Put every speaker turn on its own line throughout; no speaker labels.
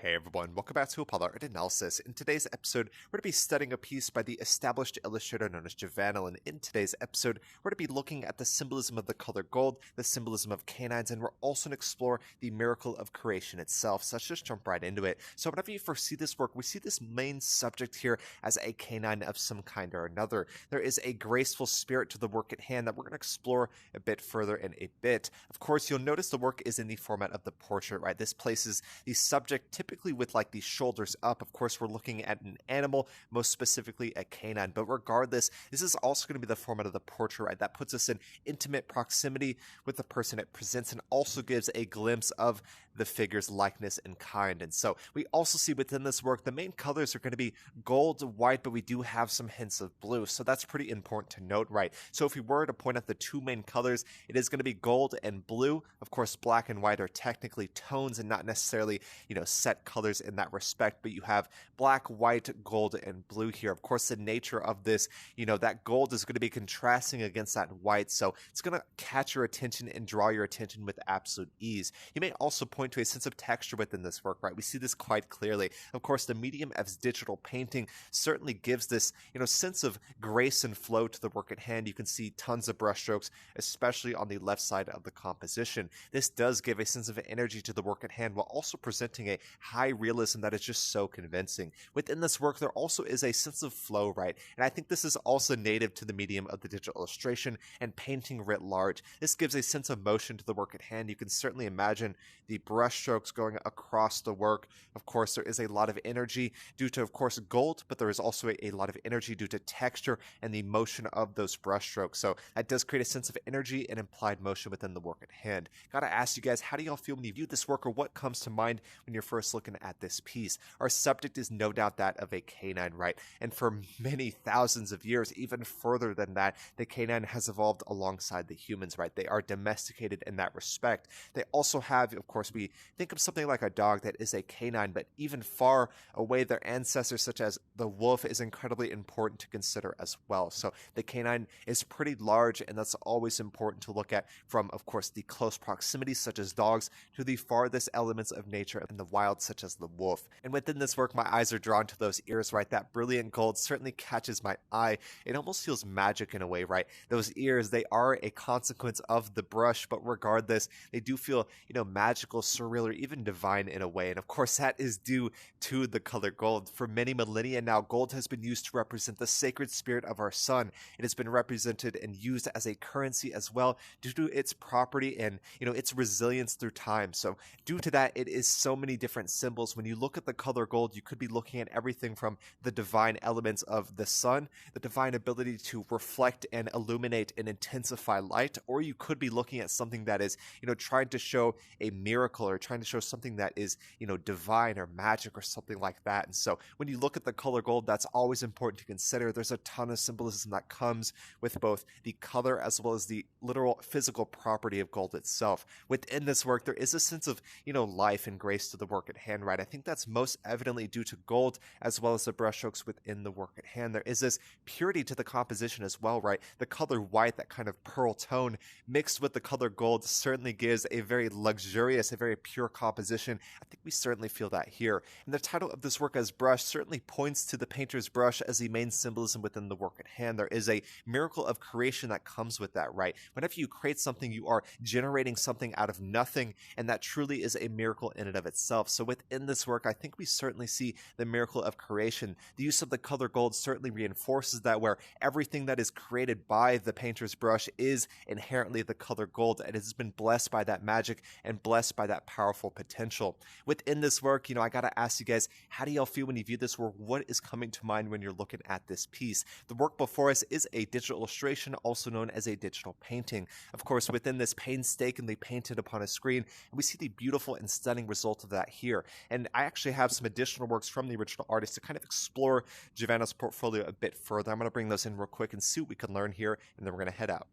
Hey everyone, welcome back to Apollo Art Analysis. In today's episode, we're going to be studying a piece by the established illustrator known as Gveanel, and in today's episode, we're going to be looking at the symbolism of the color gold, the symbolism of canines, and we're also going to explore the miracle of creation itself. So let's just jump right into it. So whenever you first see this work, we see this main subject here as a canine of some kind or another. There is a graceful spirit to the work at hand that we're going to explore a bit further in a bit. Of course, you'll notice the work is in the format of the portrait, right? This places the subject typically with like the shoulders up. Of course, we're looking at an animal, most specifically a canine, but regardless, this is also going to be the format of the portrait, right? That puts us in intimate proximity with the person it presents and also gives a glimpse of the figure's likeness and kind. And so we also see within this work, the main colors are going to be gold, white, but we do have some hints of blue. So that's pretty important to note, right? So if we were to point out the two main colors, it is going to be gold and blue. Of course, black and white are technically tones and not necessarily, set colors in that respect, but you have black, white, gold, and blue here. Of course, the nature of this, that gold is going to be contrasting against that white, so it's going to catch your attention and draw your attention with absolute ease. You may also point to a sense of texture within this work, right? We see this quite clearly. Of course, the medium as digital painting certainly gives this, sense of grace and flow to the work at hand. You can see tons of brushstrokes, especially on the left side of the composition. This does give a sense of energy to the work at hand while also presenting a high realism that is just so convincing. Within this work, there also is a sense of flow, right? And I think this is also native to the medium of the digital illustration and painting writ large. This gives a sense of motion to the work at hand. You can certainly imagine the brushstrokes going across the work. Of course, there is a lot of energy due to, of course, gold, but there is also a lot of energy due to texture and the motion of those brushstrokes. So that does create a sense of energy and implied motion within the work at hand. Gotta ask you guys, how do y'all feel when you view this work, or what comes to mind when you're first looking at this piece? Our subject is no doubt that of a canine, right? And for many thousands of years, even further than that, the canine has evolved alongside the humans, right? They are domesticated in that respect. They also have, of course, we think of something like a dog that is a canine, but even far away, their ancestors, such as the wolf, is incredibly important to consider as well. So the canine is pretty large, and that's always important to look at from, of course, the close proximity, such as dogs, to the farthest elements of nature in the wild, such as the wolf. And within this work, my eyes are drawn to those ears, right? That brilliant gold certainly catches my eye. It almost feels magic in a way, right? Those ears, they are a consequence of the brush, but regardless, they do feel, magical, surreal, or even divine in a way. And of course, that is due to the color gold. For many millennia now, gold has been used to represent the sacred spirit of our sun. It has been represented and used as a currency as well due to its property and, its resilience through time. So due to that, it is so many different symbols. When you look at the color gold, you could be looking at everything from the divine elements of the sun, the divine ability to reflect and illuminate and intensify light, or you could be looking at something that is, trying to show a miracle or trying to show something that is, divine or magic or something like that. And so when you look at the color gold, that's always important to consider. There's a ton of symbolism that comes with both the color as well as the literal physical property of gold itself. Within this work, there is a sense of, life and grace to the work at hand, right? I think that's most evidently due to gold as well as the brushstrokes within the work at hand. There is this purity to the composition as well, right? The color white, that kind of pearl tone mixed with the color gold certainly gives a very luxurious, a very pure composition. I think we certainly feel that here. And the title of this work as brush certainly points to the painter's brush as the main symbolism within the work at hand. There is a miracle of creation that comes with that, right? Whenever you create something, you are generating something out of nothing, and that truly is a miracle in and of itself. So within this work, I think we certainly see the miracle of creation. The use of the color gold certainly reinforces that, where everything that is created by the painter's brush is inherently the color gold, and it has been blessed by that magic and blessed by that powerful potential. Within this work, I gotta ask you guys, how do y'all feel when you view this work? What is coming to mind when you're looking at this piece? The work before us is a digital illustration, also known as a digital painting. Of course, within this painstakingly painted upon a screen, and we see the beautiful and stunning result of that here. And I actually have some additional works from the original artist to kind of explore Gveanel's portfolio a bit further. I'm going to bring those in real quick and see what we can learn here, and then we're going to head out.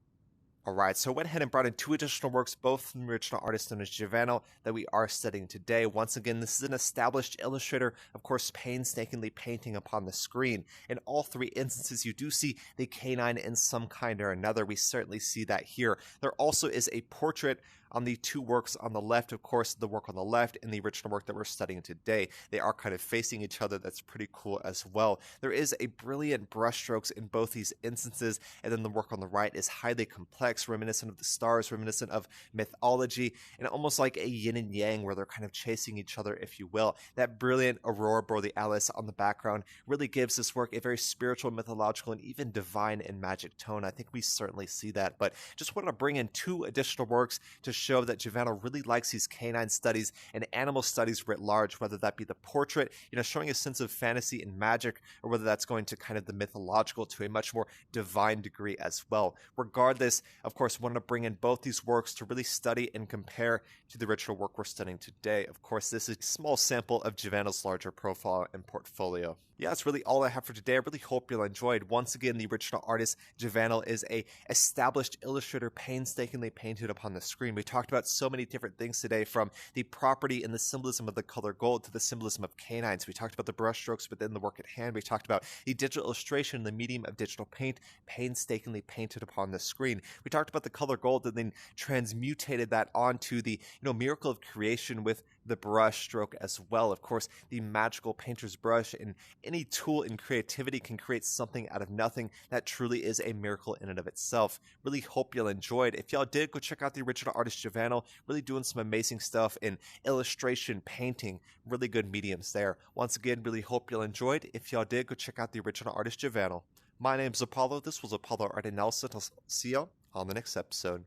Alright, so I went ahead and brought in two additional works, both from the original artist known as Gveanel, that we are studying today. Once again, this is an established illustrator, of course, painstakingly painting upon the screen. In all three instances, you do see the canine in some kind or another. We certainly see that here. There also is a portrait on the two works on the left. Of course, the work on the left and the original work that we're studying today, they are kind of facing each other. That's pretty cool as well. There is a brilliant brushstrokes in both these instances, and then the work on the right is highly complex, reminiscent of the stars, reminiscent of mythology, and almost like a yin and yang where they're kind of chasing each other, if you will. That brilliant aurora borealis on the background really gives this work a very spiritual, mythological, and even divine and magic tone. I think we certainly see that, but just wanted to bring in two additional works to show that Gveanel really likes these canine studies and animal studies writ large, whether that be the portrait, showing a sense of fantasy and magic, or whether that's going to kind of the mythological to a much more divine degree as well. Regardless, of course, wanted to bring in both these works to really study and compare to the original work we're studying today. Of course, this is a small sample of Gveanel's larger profile and portfolio. Yeah, that's really all I have for today. I really hope you'll enjoyed. Once again, the original artist, Gveanel, is a established illustrator, painstakingly painted upon the screen. We talked about so many different things today, from the property and the symbolism of the color gold to the symbolism of canines. We talked about the brushstrokes within the work at hand. We talked about the digital illustration and the medium of digital paint, painstakingly painted upon the screen. We talked about the color gold and then transmutated that onto the miracle of creation with the brush stroke as well. Of course, the magical painter's brush, and any tool in creativity can create something out of nothing. That truly is a miracle in and of itself. Really hope you'll enjoyed. If y'all did, go check out the original artist Gveanel, really doing some amazing stuff in illustration, painting, really good mediums there. Once again, really hope you'll enjoyed. If y'all did, go check out the original artist Gveanel. My name's Apollo. This was Apollo Art Analysis. I'll see y'all on the next episode.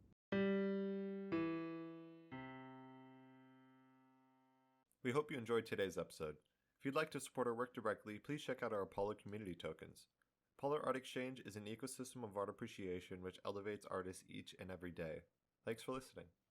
We hope you enjoyed today's episode. If you'd like to support our work directly, please check out our Apollo community tokens. Apollo Art Exchange is an ecosystem of art appreciation which elevates artists each and every day. Thanks for listening.